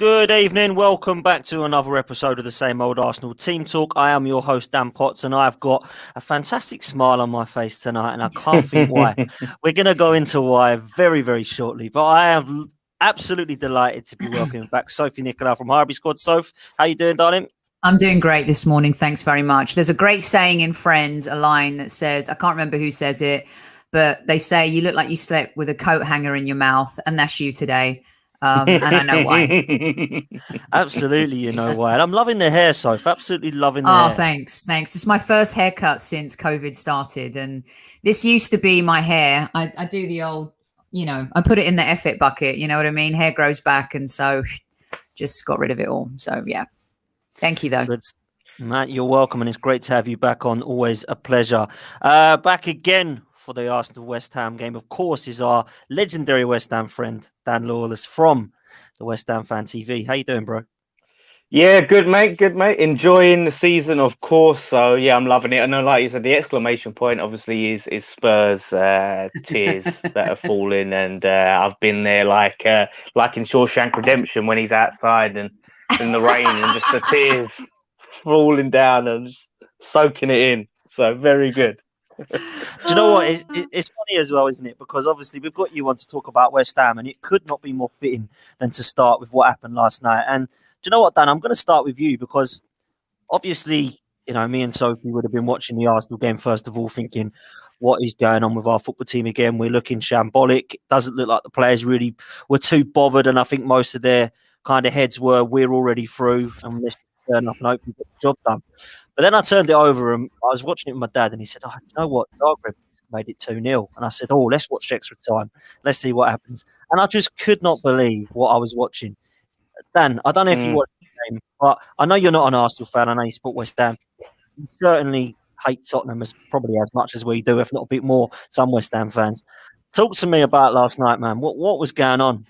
Good evening. Welcome back to another episode of the Same Old Arsenal Team Talk. I am your host, Dan Potts, and I've got a fantastic smile on my face tonight, and I can't think why. We're going to go into why very, very shortly, but I am absolutely delighted to be welcoming back Sophie Nicolau from Highbury Squad. Soph, how you doing, darling? I'm doing great this morning. Thanks very much. There's a great saying in Friends, a line that says, I can't remember who says it, but they say, you look like you slept with a coat hanger in your mouth, and that's you today. And I know why. Absolutely, you know why. And I'm loving the hair, Soph. Absolutely loving the hair. Oh, thanks. It's my first haircut since COVID started. And this used to be my hair. I do the old, I put it in the F-it bucket. You know what I mean? Hair grows back. And so just got rid of it all. So, yeah. Thank you, though. Matt, you're welcome. And it's great to have you back on. Always a pleasure. Back again for the Arsenal-West Ham game, of course, is our legendary West Ham friend, Dan Lawless from the West Ham Fan TV. How you doing, bro? Yeah, good, mate. Good, mate. Enjoying the season, of course. So, yeah, I'm loving it. I know, like you said, the exclamation point, obviously, is Spurs tears that are falling. And I've been there like in Shawshank Redemption when he's outside and in the rain and just the tears falling down and just soaking it in. So, very good. Do you know what? It's funny as well, isn't it? Because obviously we've got you on to talk about West Ham, and it could not be more fitting than to start with what happened last night. And do you know what, Dan? I'm going to start with you because obviously, me and Sophie would have been watching the Arsenal game first of all, thinking, what is going on with our football team again? We're looking shambolic. It doesn't look like the players really were too bothered, and I think most of their kind of heads were, we're already through, and let's turn up and hopefully get the job done. But then I turned it over and I was watching it with my dad and he said, you know what? Zagreb made it 2-0. And I said, let's watch extra time. Let's see what happens. And I just could not believe what I was watching. Dan, I don't know if you watched the game, but I know you're not an Arsenal fan. I know you support West Ham. You certainly hate Tottenham probably as much as we do, if not a bit more, some West Ham fans. Talk to me about last night, man. What was going on?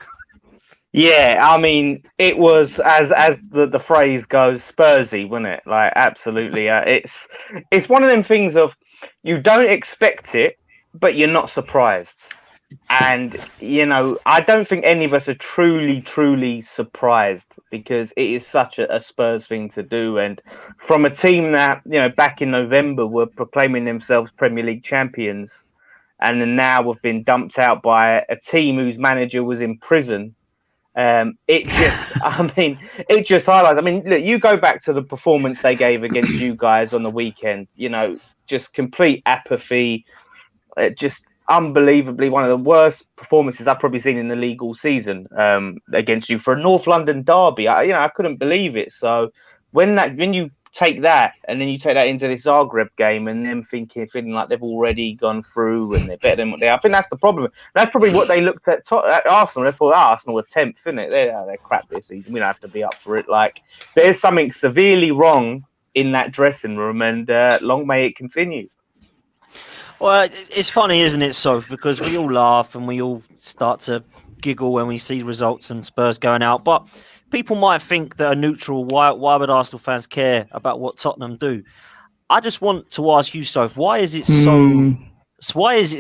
Yeah, I mean, it was as the phrase goes, Spursy, wasn't it? Like, absolutely. It's one of them things of you don't expect it, but you're not surprised. And I don't think any of us are truly surprised because it is such a Spurs thing to do. And from a team that back in November were proclaiming themselves Premier League champions, and then now have been dumped out by a team whose manager was in prison. It just highlights. I mean, look, you go back to the performance they gave against you guys on the weekend. Just complete apathy. Just unbelievably one of the worst performances I've probably seen in the league all season. Against you for a North London derby, I couldn't believe it. So when you take that and then you take that into this Zagreb game and them feeling like they've already gone through and they're better than what they are. I think that's the problem. That's probably what they looked at Arsenal. They thought, Arsenal were 10th, isn't it? They're crap this season. We don't have to be up for it. Like, there's something severely wrong in that dressing room, and long may it continue. Well, it's funny, isn't it, Soph? Because we all laugh and we all start to giggle when we see results and Spurs going out. But people might think that are neutral. Why would Arsenal fans care about what Tottenham do? I just want to ask you, Soph, why is it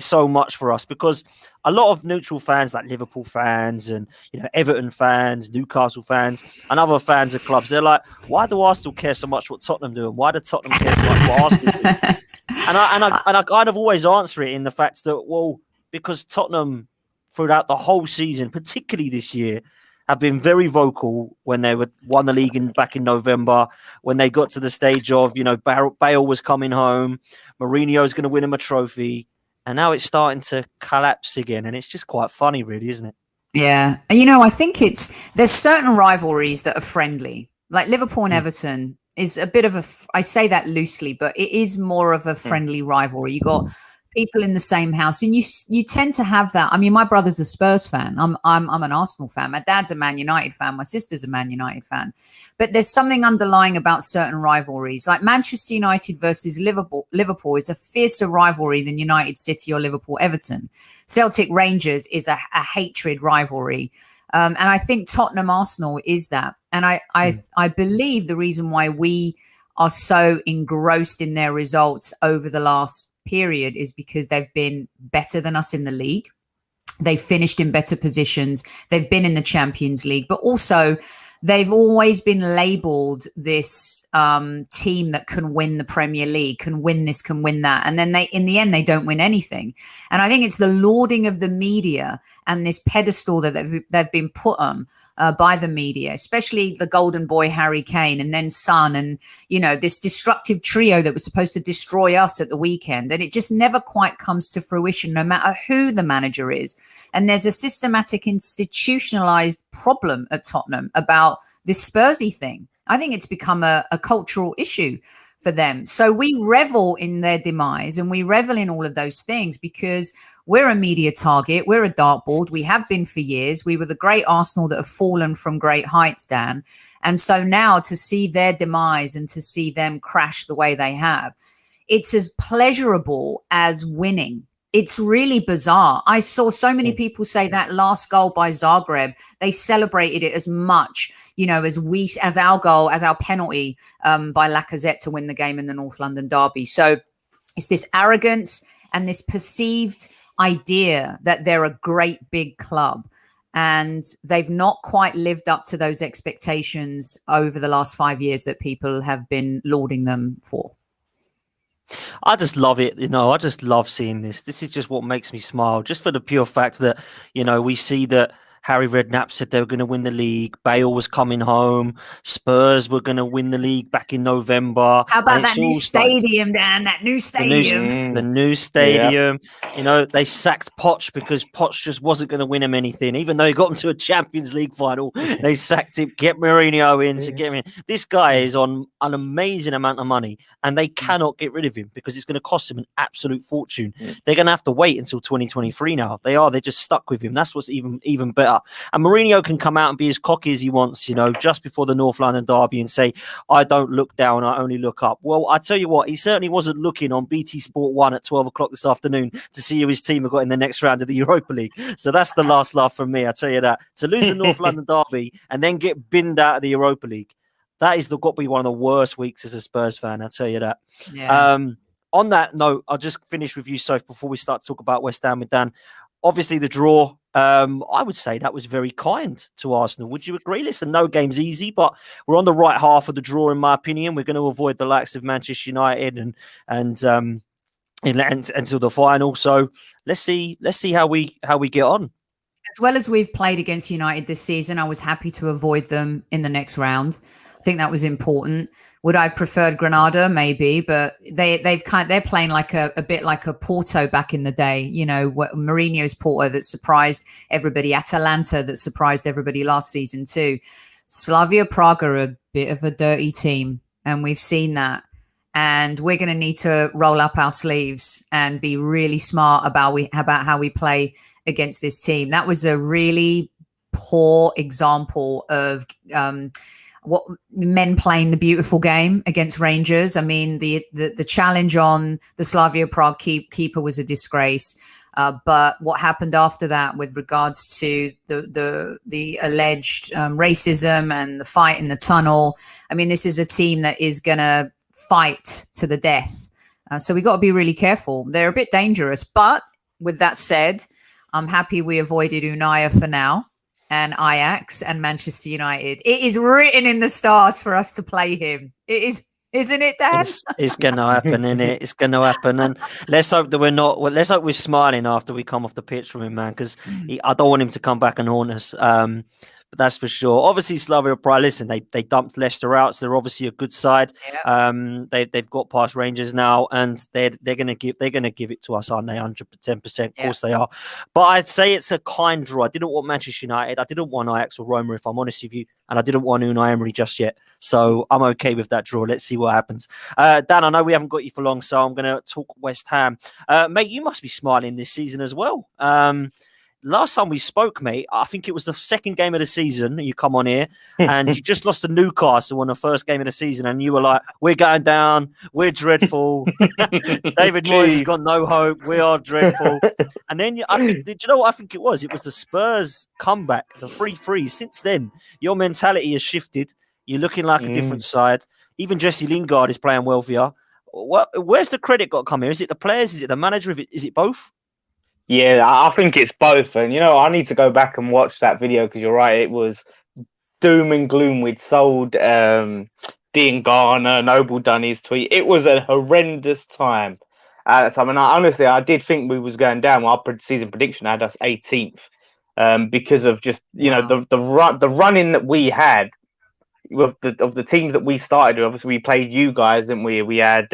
so much for us? Because a lot of neutral fans, like Liverpool fans and Everton fans, Newcastle fans, and other fans of clubs, they're like, why do Arsenal care so much what Tottenham do, and why do Tottenham care so much what Arsenal do? And I kind of always answer it in the fact that, because Tottenham throughout the whole season, particularly this year, have been very vocal when they won the league back in November, when they got to the stage of, Bale was coming home, Mourinho's going to win him a trophy, and now it's starting to collapse again, and it's just quite funny, really, isn't it? Yeah. I think there's certain rivalries that are friendly, like Liverpool and Everton is a bit of I say that loosely, but it is more of a friendly rivalry. You got people in the same house, and you tend to have that. I mean, my brother's a Spurs fan. I'm an Arsenal fan. My dad's a Man United fan. My sister's a Man United fan. But there's something underlying about certain rivalries, like Manchester United versus Liverpool is a fiercer rivalry than United City or Liverpool Everton. Celtic Rangers is a hatred rivalry. And I think Tottenham Arsenal is that. And I believe the reason why we are so engrossed in their results over the last period is because they've been better than us in the league. They've finished in better positions. They've been in the Champions League, but also they've always been labelled this team that can win the Premier League, can win this, can win that. And then in the end, they don't win anything. And I think it's the lauding of the media and this pedestal that they've been put on by the media, especially the golden boy, Harry Kane, and then Son, and, this destructive trio that was supposed to destroy us at the weekend. And it just never quite comes to fruition, no matter who the manager is. And there's a systematic, institutionalized problem at Tottenham about this Spursy thing. I think it's become a cultural issue for them. So we revel in their demise, and we revel in all of those things because we're a media target. We're a dartboard. We have been for years. We were the great Arsenal that have fallen from great heights, Dan. And so now to see their demise and to see them crash the way they have, it's as pleasurable as winning. It's really bizarre. I saw so many people say that last goal by Zagreb, they celebrated it as much, as our goal, as our penalty by Lacazette to win the game in the North London derby. So it's this arrogance and this perceived idea that they're a great big club. And they've not quite lived up to those expectations over the last 5 years that people have been lauding them for. I just love it. I just love seeing this. This is just what makes me smile, just for the pure fact that, we see that Harry Redknapp said they were going to win the league. Bale was coming home. Spurs were going to win the league back in November. How about that new stadium, Dan? That new stadium. The new stadium. Yeah. They sacked Poch because Poch just wasn't going to win him anything. Even though he got him to a Champions League final, they sacked him, get Mourinho in to get him in. This guy is on an amazing amount of money, and they cannot get rid of him because it's going to cost him an absolute fortune. They're going to have to wait until 2023 now. They're just stuck with him. That's what's even better. And Mourinho can come out and be as cocky as he wants, just before the North London derby and say, I don't look down, I only look up. Well, I tell you what, he certainly wasn't looking on BT Sport 1 at 12 o'clock this afternoon to see who his team have got in the next round of the Europa League. So that's the last laugh from me, I tell you that. To lose the North London derby and then get binned out of the Europa League, that is got to be one of the worst weeks as a Spurs fan, I tell you that. Yeah. On that note, I'll just finish with you, Soph, before we start to talk about West Ham with Dan. Obviously, the draw, I would say that was very kind to Arsenal. Would you agree? Listen, no game's easy, but we're on the right half of the draw, in my opinion. We're going to avoid the likes of Manchester United and until the final. So let's see how we get on. As well as we've played against United this season, I was happy to avoid them in the next round. I think that was important. Would I have preferred Granada? Maybe, but they're playing like a bit like a Porto back in the day. Mourinho's Porto that surprised everybody. Atalanta that surprised everybody last season too. Slavia Prague are a bit of a dirty team, and we've seen that. And we're going to need to roll up our sleeves and be really smart about how we play against this team. That was a really poor example of what men playing the beautiful game against Rangers. I mean, the challenge on the Slavia Prague keeper was a disgrace. But what happened after that with regards to the alleged racism and the fight in the tunnel, I mean, this is a team that is going to fight to the death. So we got to be really careful. They're a bit dangerous. But with that said, I'm happy we avoided Unai for now. And Ajax and Manchester United. It is written in the stars for us to play him. It is, isn't it, Dan? It's going to happen, isn't it? It's going to happen. And let's hope that we're not. Well, let's hope we're smiling after we come off the pitch from him, man, because I don't want him to come back and haunt us. But that's for sure. Obviously, Slavia Prague. Listen, they dumped Leicester out, so they're obviously a good side. Yeah. They've got past Rangers now, and they're gonna give it to us, aren't they? 110%. Of course they are. But I'd say it's a kind draw. I didn't want Manchester United. I didn't want Ajax or Roma, if I'm honest with you, and I didn't want Unai Emery just yet. So I'm okay with that draw. Let's see what happens. Dan, I know we haven't got you for long, so I'm gonna talk West Ham. Mate, you must be smiling this season as well. Last time we spoke, mate, I think it was the second game of the season. You come on here and you just lost to Newcastle on the first game of the season, and you were like, "We're going down. We're dreadful. David Moyes has got no hope. We are dreadful." And then did you know what I think it was? It was the Spurs comeback, the 3-3. Since then, your mentality has shifted. You're looking like a different side. Even Jesse Lingard is playing well for you. Where's the credit got to come here? Is it the players? Is it the manager? Is it both? Yeah, I think it's both. And, I need to go back and watch that video because you're right. It was doom and gloom. We'd sold Dean Garner, Noble done his tweet. It was a horrendous time at the time. And honestly, I did think we was going down. Our season prediction had us 18th because of just, the running that we had of the teams that we started with. Obviously, we played you guys, didn't we? We had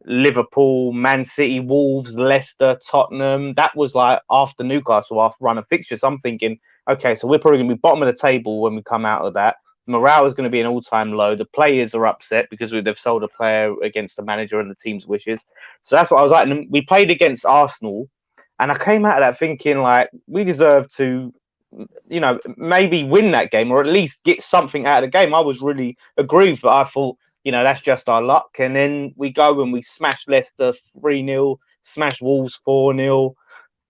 Liverpool, Man City, Wolves, Leicester, Tottenham. That was like after Newcastle, after run of fixtures. I'm thinking, okay, so we're probably going to be bottom of the table when we come out of that. Morale is going to be an all-time low. The players are upset because they've sold a player against the manager and the team's wishes. So that's what I was like. And we played against Arsenal, and I came out of that thinking like we deserve to, maybe win that game or at least get something out of the game. I was really aggrieved, but I thought, that's just our luck. And then we go and we smash Leicester 3-0, smash Wolves 4-0,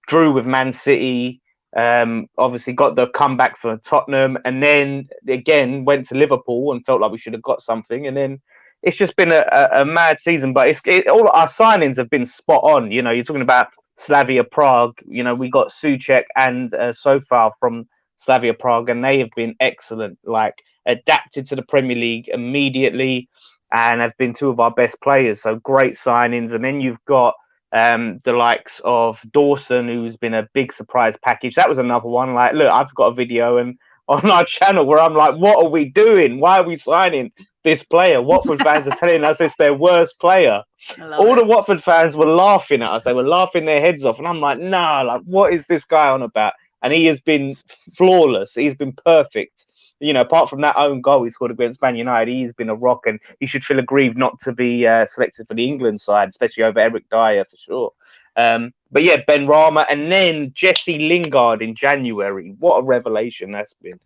drew with Man City. Obviously got the comeback for Tottenham, and then again went to Liverpool and felt like we should have got something. And then it's just been a mad season. But all our signings have been spot on. You're talking about Slavia Prague. We got Souček and Sofar from Slavia Prague, and they have been excellent. Like adapted to the Premier League immediately, and have been two of our best players. So great signings. And then you've got the likes of Dawson, who's been a big surprise package. That was another one. Like, look, I've got a video on our channel where I'm like, what are we doing? Why are we signing this player? Watford fans are telling us it's their worst player. All the Watford fans were laughing at us. They were laughing their heads off. And I'm like, nah, like, what is this guy on about? And he has been flawless. He's been perfect. Apart from that own goal he scored against Man United, he's been a rock, and he should feel aggrieved not to be selected for the England side, especially over Eric Dyer for sure. But yeah, Ben Rama, and then Jesse Lingard in January. What a revelation that's been.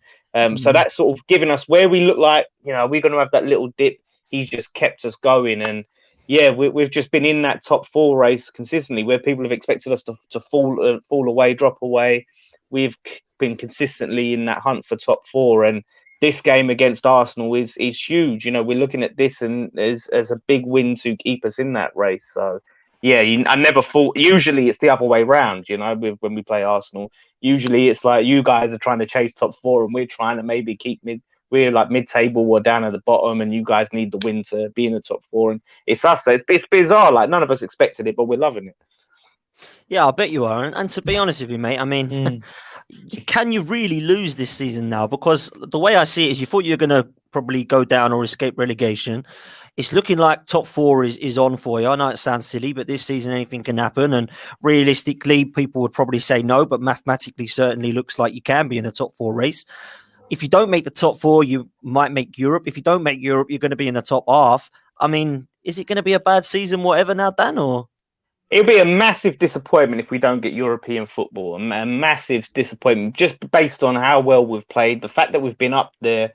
So that's sort of given us where we look like, we're going to have that little dip. He's just kept us going. And yeah, we've just been in that top four race consistently where people have expected us to fall away, drop away. We've been consistently in that hunt for top four, and this game against Arsenal is huge. We're looking at this and as a big win to keep us in that race. So yeah, I never thought. Usually it's the other way round. When we play Arsenal, usually it's like you guys are trying to chase top four, and we're trying to maybe keep we're like mid-table or down at the bottom, and you guys need the win to be in the top four, and it's us. So it's bizarre. Like none of us expected it, but we're loving it. Yeah, I bet you are. And to be honest with you, mate, I mean, can you really lose this season now? Because the way I see it is you thought you were going to probably go down or escape relegation. It's looking like top four is on for you. I know it sounds silly, but this season anything can happen. And realistically, people would probably say no, but mathematically certainly looks like you can be in the top four race. If you don't make the top four, you might make Europe. If you don't make Europe, you're going to be in the top half. I mean, is it going to be a bad season, whatever now, Dan, or...? It'll be a massive disappointment if we don't get European football. A massive disappointment just based on how well we've played. The fact that we've been up there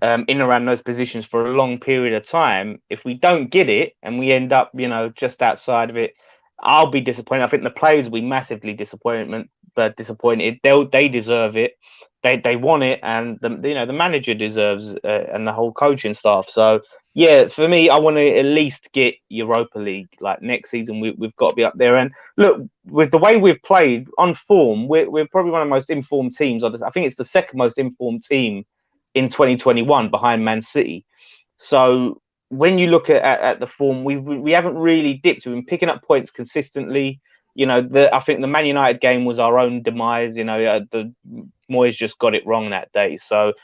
in around those positions for a long period of time. If we don't get it and we end up, just outside of it, I'll be disappointed. I think the players will be massively disappointed. They deserve it. They want it, and the manager deserves and the whole coaching staff. So yeah, for me, I want to at least get Europa League. Like next season, we've got to be up there. And look, with the way we've played on form, we're probably one of the most informed teams. I think it's the second most informed team in 2021 behind Man City. So when you look at the form, we haven't really dipped. We've been picking up points consistently. I think the Man United game was our own demise. The Moyes just got it wrong that day. So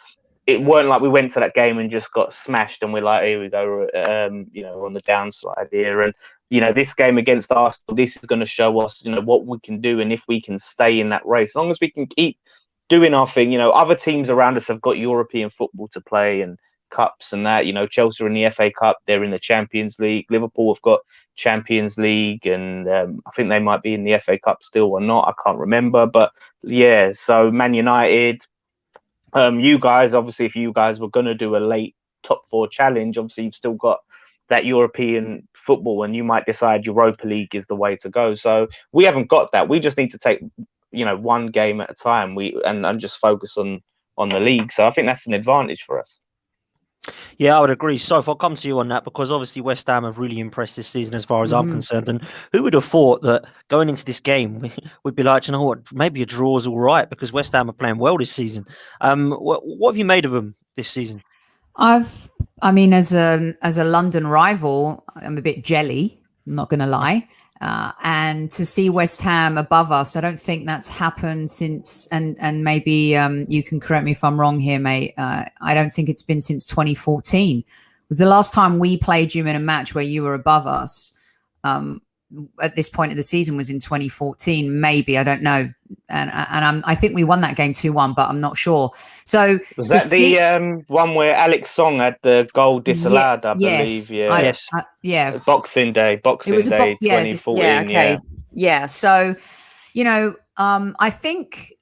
it weren't like we went to that game and just got smashed and we're like, here we go, we're on the downside here. And, this game against Arsenal, this is going to show us, what we can do and if we can stay in that race. As long as we can keep doing our thing, other teams around us have got European football to play and cups and that. Chelsea are in the FA Cup, they're in the Champions League. Liverpool have got Champions League, and I think they might be in the FA Cup still or not. I can't remember, but yeah. So Man United, you guys, obviously, if you guys were going to do a late top four challenge, obviously you've still got that European football, and you might decide Europa League is the way to go. So we haven't got that. We just need to take one game at a time. And just focus on the league. So I think that's an advantage for us. Yeah, I would agree. So if I'll come to you on that, because obviously West Ham have really impressed this season as far as I'm concerned. And who would have thought that going into this game, we'd be like, you know what, maybe a draw is all right because West Ham are playing well this season. What have you made of them this season? I mean, as a London rival, I'm a bit jelly. I'm not going to lie. And to see West Ham above us, I don't think that's happened since. And maybe you can correct me if I'm wrong here, mate. I don't think it's been since 2014. The last time we played you in a match where you were above us. At this point of the season was in 2014, maybe, I don't know, and I think we won that game 2-1, but I'm not sure. So was that the one where Alex Song had the goal disallowed? I believe, yeah, Boxing Day, Day, 2014, yeah. So I think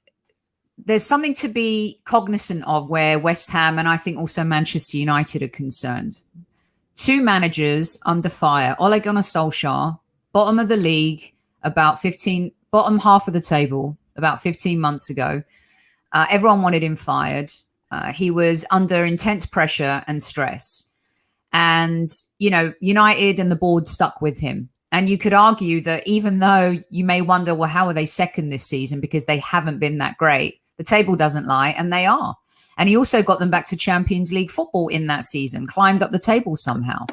there's something to be cognizant of where West Ham and I think also Manchester United are concerned. Two managers under fire: Ole Gunnar Solskjaer, bottom of the league, bottom half of the table about 15 months ago. Everyone wanted him fired. He was under intense pressure and stress. And, United and the board stuck with him. And you could argue that even though you may wonder, well, how are they second this season? Because they haven't been that great. The table doesn't lie, and they are. And he also got them back to Champions League football in that season, climbed up the table somehow.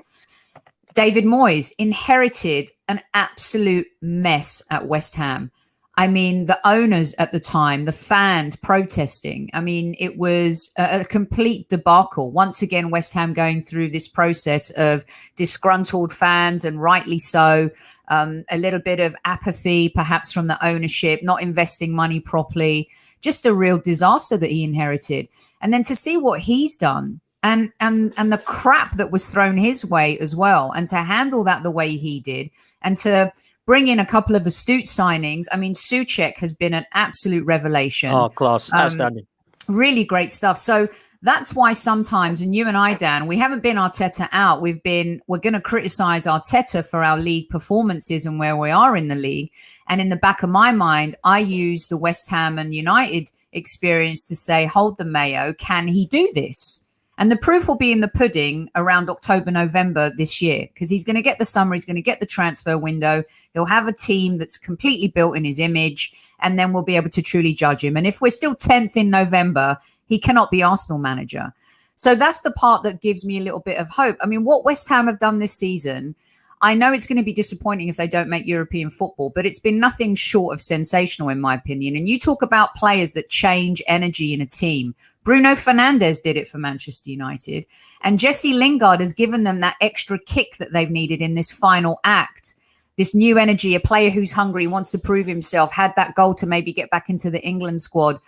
David Moyes inherited an absolute mess at West Ham. I mean, the owners at the time, the fans protesting. I mean, it was a complete debacle. Once again, West Ham going through this process of disgruntled fans, and rightly so. A little bit of apathy, perhaps from the ownership, not investing money properly. Just a real disaster that he inherited. And then to see what he's done. And the crap that was thrown his way as well, and to handle that the way he did, and to bring in a couple of astute signings. I mean, Souček has been an absolute revelation. Oh, class, outstanding, really great stuff. So that's why sometimes, and you and I, Dan, we haven't been Arteta out. We're going to criticize Arteta for our league performances and where we are in the league. And in the back of my mind, I use the West Ham and United experience to say, hold the Mayo, can he do this? And the proof will be in the pudding around October, November this year, because he's going to get the summer, he's going to get the transfer window. He'll have a team that's completely built in his image, and then we'll be able to truly judge him. And if we're still 10th in November, he cannot be Arsenal manager. So that's the part that gives me a little bit of hope. I mean, what West Ham have done this season, I know it's going to be disappointing if they don't make European football, but it's been nothing short of sensational, in my opinion. And you talk about players that change energy in a team. Bruno Fernandes did it for Manchester United. And Jesse Lingard has given them that extra kick that they've needed in this final act. This new energy, a player who's hungry, wants to prove himself, had that goal to maybe get back into the England squad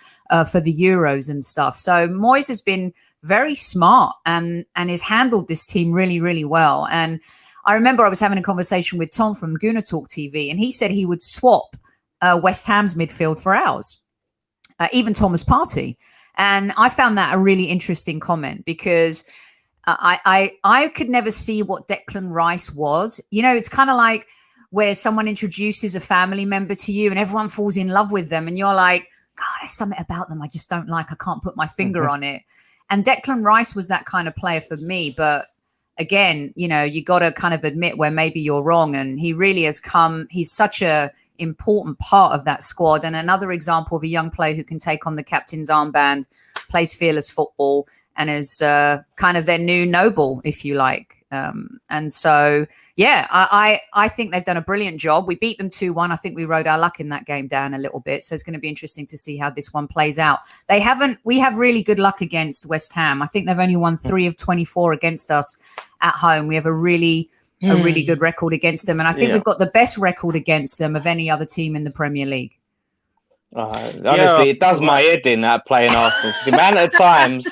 for the Euros and stuff. So Moyes has been very smart and has handled this team really, really well. And I remember I was having a conversation with Tom from Gunner Talk TV, and he said he would swap West Ham's midfield for ours, even Thomas Partey. And I found that a really interesting comment, because I could never see what Declan Rice was. It's kind of like where someone introduces a family member to you and everyone falls in love with them, and you're like, God, there's something about them I just don't like. I can't put my finger on it. And Declan Rice was that kind of player for me. But again, you got to kind of admit where maybe you're wrong. And he really has come. He's such a important part of that squad, and another example of a young player who can take on the captain's armband, plays fearless football, and is kind of their new Noble, if you like. And so, yeah, I think they've done a brilliant job. We beat them 2-1. I think we rode our luck in that game down a little bit. So it's going to be interesting to see how this one plays out. We have really good luck against West Ham. I think they've only won 3 of 24 against us at home. We have a really good record against them. And I think we've got the best record against them of any other team in the Premier League. Honestly, it does my head in playing Arsenal. The amount of times,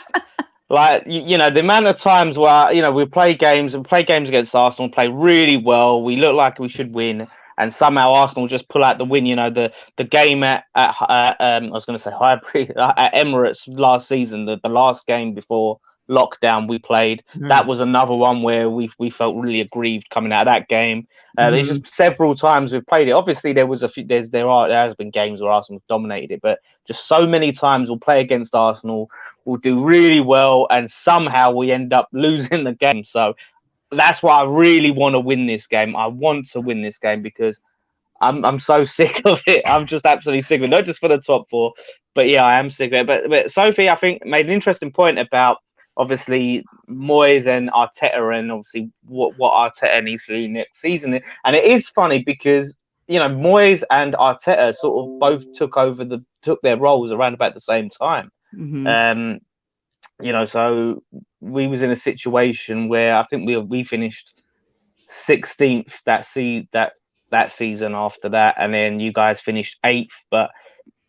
the amount of times where, we play games against Arsenal, play really well. We look like we should win. And somehow Arsenal just pull out the win. The game at I was going to say Highbury, at Emirates last season, the last game before lockdown we played. That was another one where we felt really aggrieved coming out of that game. There's just several times we've played it. Obviously there was a few, there has been games where Arsenal have dominated it, but just so many times we'll play against Arsenal, we'll do really well, and somehow we end up losing the game. So that's why I really want to win this game. I want to win this game because I'm so sick of it. I'm just absolutely sick of it. Not just for the top four, but yeah, I am sick of it. But Sophie, I think, made an interesting point about obviously Moyes and Arteta, and obviously what Arteta needs to do next season. And it is funny because Moyes and Arteta sort of both took their roles around about the same time. Mm-hmm. So we was in a situation where I think we finished 16th that season after that, and then you guys finished 8th. But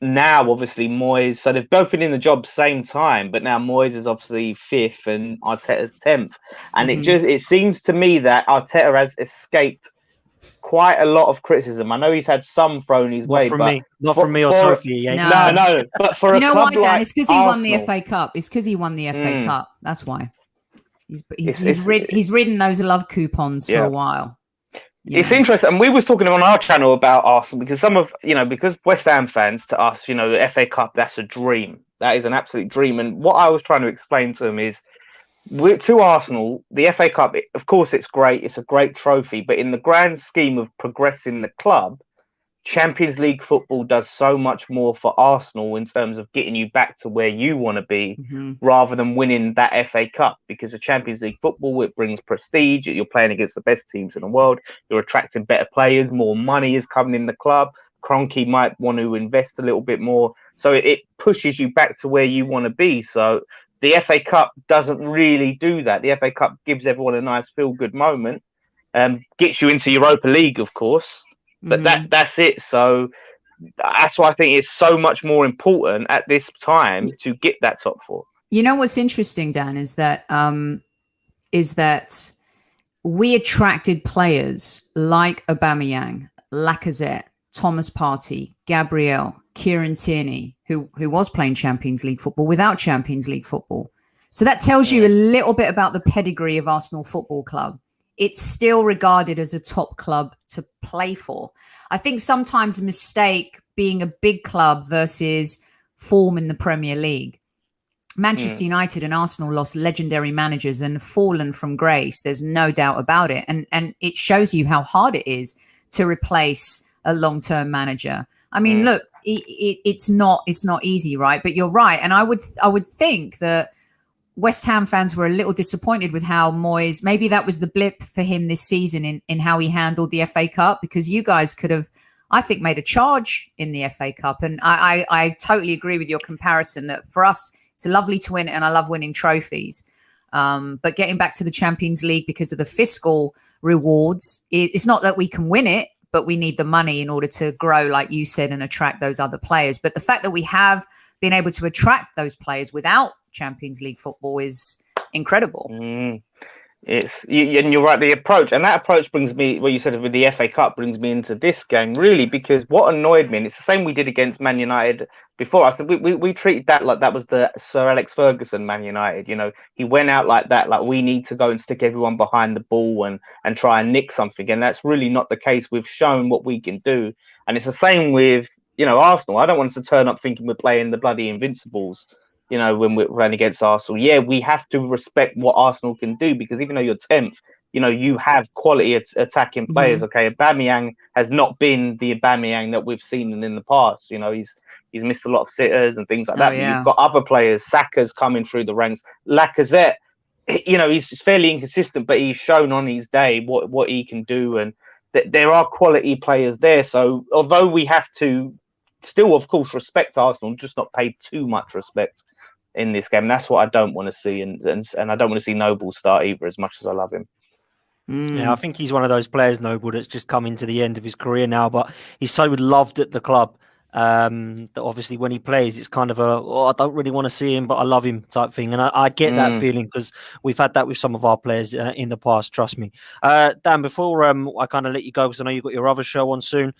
now obviously Moyes, so they've both been in the job same time, but now Moyes is obviously 5th and Arteta's 10th, and it seems to me that Arteta has escaped quite a lot of criticism. I know he's had some thrown his way, but not from me or Sophie. No. But for a club Dan? like It's because he won the FA Cup. It's because he won the FA Cup. That's why. He's ridden those love coupons for a while. It's interesting, and we was talking on our channel about Arsenal because because West Ham fans, to us, the FA Cup, that's a dream. That is an absolute dream. And what I was trying to explain to them is, to Arsenal, the FA Cup, of course, it's great. It's a great trophy, but in the grand scheme of progressing the club, Champions League football does so much more for Arsenal in terms of getting you back to where you want to be, rather than winning that FA Cup. Because the Champions League football, it brings prestige. You're playing against the best teams in the world. You're attracting better players. More money is coming in the club. Kroenke might want to invest a little bit more. So it pushes you back to where you want to be. So the FA Cup doesn't really do that. The FA Cup gives everyone a nice feel-good moment, gets you into Europa League, of course. But that's it. So that's why I think it's so much more important at this time to get that top four. You know what's interesting, Dan, is that we attracted players like Aubameyang, Lacazette, Thomas Partey, Gabriel, Kieran Tierney, who was playing Champions League football without Champions League football. So that tells you a little bit about the pedigree of Arsenal Football Club. It's still regarded as a top club to play for. I think sometimes a mistake being a big club versus form in the Premier League. Manchester United and Arsenal lost legendary managers and fallen from grace. There's no doubt about it. And it shows you how hard it is to replace a long-term manager. I mean, look, it's not easy, right? But you're right. And I would think that West Ham fans were a little disappointed with how Moyes, maybe that was the blip for him this season in how he handled the FA Cup, because you guys could have, I think, made a charge in the FA Cup. And I totally agree with your comparison that for us, it's lovely to win, and I love winning trophies. But getting back to the Champions League because of the fiscal rewards, it's not that we can win it, but we need the money in order to grow, like you said, and attract those other players. But the fact that we have been able to attract those players without Champions League football is incredible. And you're right, the approach, and that approach brings me, what you said with the FA Cup, brings me into this game, really, because what annoyed me, and it's the same we did against Man United before. I said we treated that like that was the Sir Alex Ferguson Man United. He went out like that, like we need to go and stick everyone behind the ball and try and nick something, and that's really not the case. We've shown what we can do, and it's the same with Arsenal. I don't want us to turn up thinking we're playing the bloody Invincibles. When we're running against Arsenal, we have to respect what Arsenal can do, because even though you're 10th, you have quality attacking players. Okay, Aubameyang has not been the Aubameyang that we've seen in the past. He's missed a lot of sitters and things like that. But you've got other players. Saka's coming through the ranks. Lacazette, he's fairly inconsistent, but he's shown on his day what he can do, and there are quality players there. So although we have to still, of course, respect Arsenal, just not pay too much respect in this game. That's what I don't want to see, and I don't want to see Noble start either, as much as I love him. Yeah, I think he's one of those players, Noble, that's just coming to the end of his career now, but he's so loved at the club that obviously when he plays, it's kind of I don't really want to see him, but I love him type thing. And I get that feeling, because we've had that with some of our players in the past, trust me. Dan, before I kind of let you go, because I know you've got your other show on soon,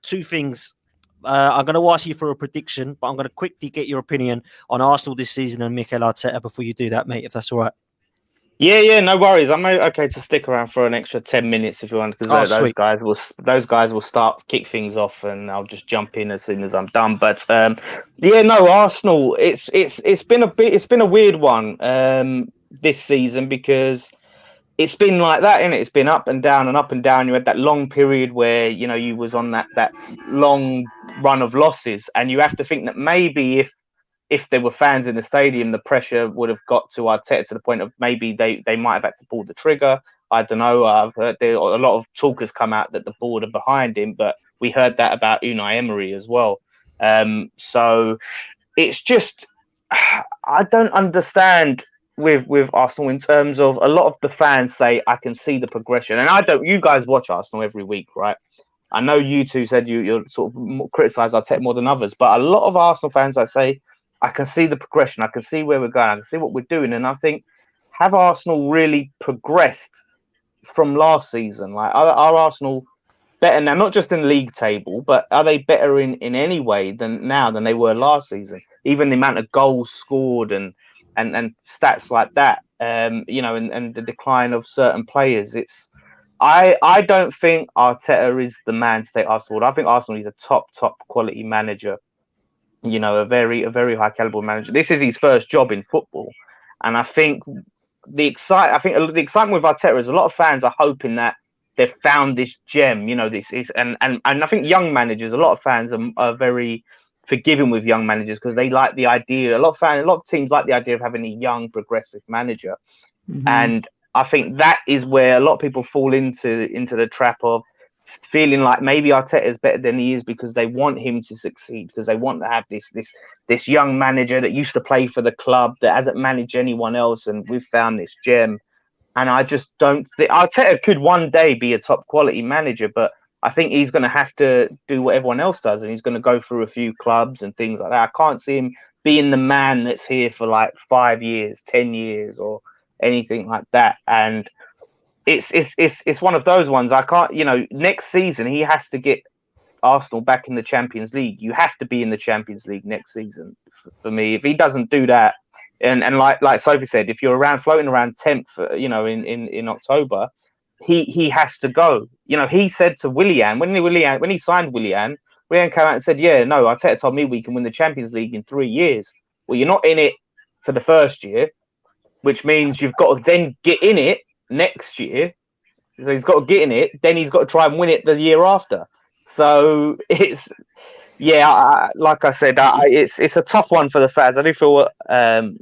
two things. I'm going to ask you for a prediction, but I'm going to quickly get your opinion on Arsenal this season and Mikel Arteta before you do that, mate, if that's all right. Yeah, no worries. I'm okay to stick around for an extra 10 minutes if you want, because Oh, those sweet. guys will start kick things off, and I'll just jump in as soon as I'm done. But yeah, no, Arsenal. It's been a weird one this season, because it's been like that, innit? It's been up and down and up and down. You had that long period where you was on that long run of losses, and you have to think that maybe if there were fans in the stadium, the pressure would have got to Arteta to the point of maybe they might have had to pull the trigger. I don't know. I've heard a lot of talk has come out that the board are behind him, but we heard that about Unai Emery as well. So it's just I don't understand with Arsenal in terms of a lot of the fans say I can see the progression, and I don't. You guys watch Arsenal every week, right? I know you two said you're sort of criticize Arteta more than others, but a lot of Arsenal fans I say I can see the progression, I can see where we're going, I can see what we're doing, and I think have Arsenal really progressed from last season? Like are Arsenal better now, not just in league table, but are they better in any way than they were last season? Even the amount of goals scored and stats like that, and the decline of certain players. I don't think Arteta is the man to take Arsenal. I think Arsenal is a top quality manager. A very high caliber manager. This is his first job in football, and I think the excitement with Arteta is a lot of fans are hoping that they've found this gem. This is and I think young managers, a lot of fans are very forgiving with young managers because they like the idea. A lot of teams like the idea of having a young progressive manager, and I think that is where a lot of people fall into the trap of feeling like maybe Arteta is better than he is because they want him to succeed, because they want to have this young manager that used to play for the club that hasn't managed anyone else, and we've found this gem. And I just don't think Arteta could one day be a top quality manager, but I think he's going to have to do what everyone else does, and he's going to go through a few clubs and things like that. I can't see him being the man that's here for like 5 years, 10 years, or anything like that. And it's one of those ones. I can't, next season he has to get Arsenal back in the Champions League. You have to be in the Champions League next season for me. If he doesn't do that, and like Sophie said, if you're floating around 10th, in October, he has to go. He said to Willian when he signed Willian came out and said, "Yeah, no, Arteta told me we can win the Champions League in 3 years." Well, you're not in it for the first year, which means you've got to then get in it next year. So he's got to get in it. Then he's got to try and win it the year after. So it's. Yeah, like I said, it's a tough one for the fans. I do feel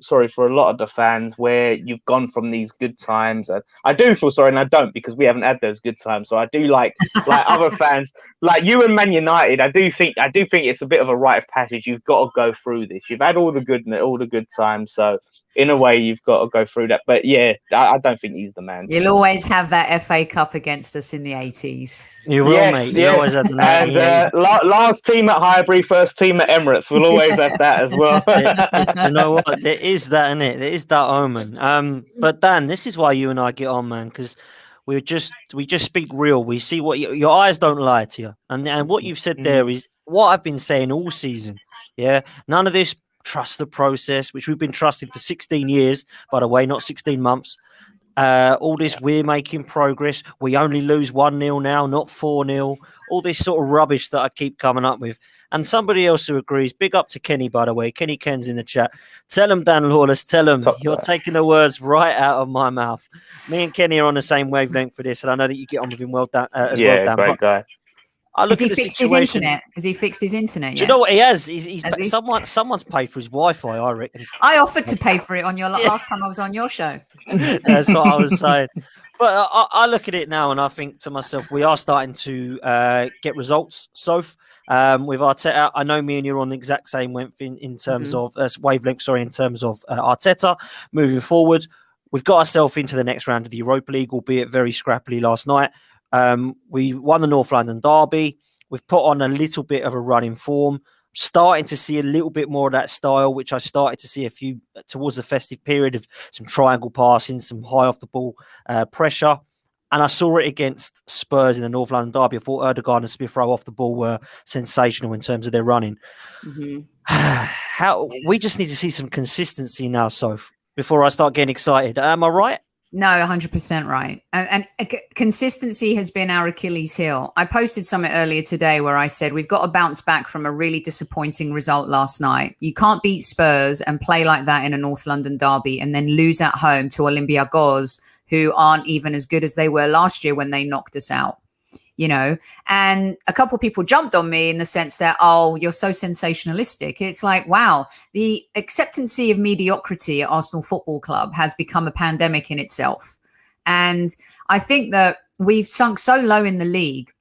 sorry for a lot of the fans where you've gone from these good times. And I do feel sorry, and I don't, because we haven't had those good times. So I do like other fans, like you and Man United. I do think it's a bit of a rite of passage. You've got to go through this. You've had all the good times. So in a way, you've got to go through that. But yeah, I don't think he's the man. You'll always have that FA Cup against us in the 80s. You will, mate. You always have the 98. And last team at Highbury, first team at Emirates. We'll always have that as well. You know what? There is that in it. There is that omen. But Dan, this is why you and I get on, man, because we just speak real. We see what your eyes don't lie to you, and what you've said there is what I've been saying all season. Yeah, none of this. Trust the process, which we've been trusting for 16 years, by the way, not 16 months. All this, we're making progress. We only lose 1-0 now, not 4-0. All this sort of rubbish that I keep coming up with. And somebody else who agrees, big up to Kenny, by the way. Kenny Ken's in the chat. Tell him, Dan Lawless, tell him you're taking the words right out of my mouth. Me and Kenny are on the same wavelength for this, and I know that you get on with him well, Dan. Great guy. Has he fixed his internet? Has he fixed his internet yet? Do you know what he has? Someone's paid for his Wi-Fi, I reckon. I offered to pay for it on your last time I was on your show. That's what I was saying. But I look at it now and I think to myself, we are starting to get results. Soph, with Arteta, I know me and you're on the exact same wavelength in terms of Arteta moving forward. We've got ourselves into the next round of the Europa League, albeit very scrappily last night. We won the North London derby. We've put on a little bit of a run in form, starting to see a little bit more of that style, which I started to see a few towards the festive period of some triangle passing, some high off the ball pressure. And I saw it against Spurs in the North London derby. I thought Ødegaard and Smith Rowe off the ball were sensational in terms of their running. We just need to see some consistency now, Soph, before I start getting excited. Am I right? No, 100% right. And consistency has been our Achilles heel. I posted something earlier today where I said we've got to bounce back from a really disappointing result last night. You can't beat Spurs and play like that in a North London derby and then lose at home to Olympiacos, who aren't even as good as they were last year when they knocked us out. And a couple of people jumped on me in the sense that, oh, you're so sensationalistic. It's like, wow, the acceptancy of mediocrity at Arsenal Football Club has become a pandemic in itself. And I think that we've sunk so low in the league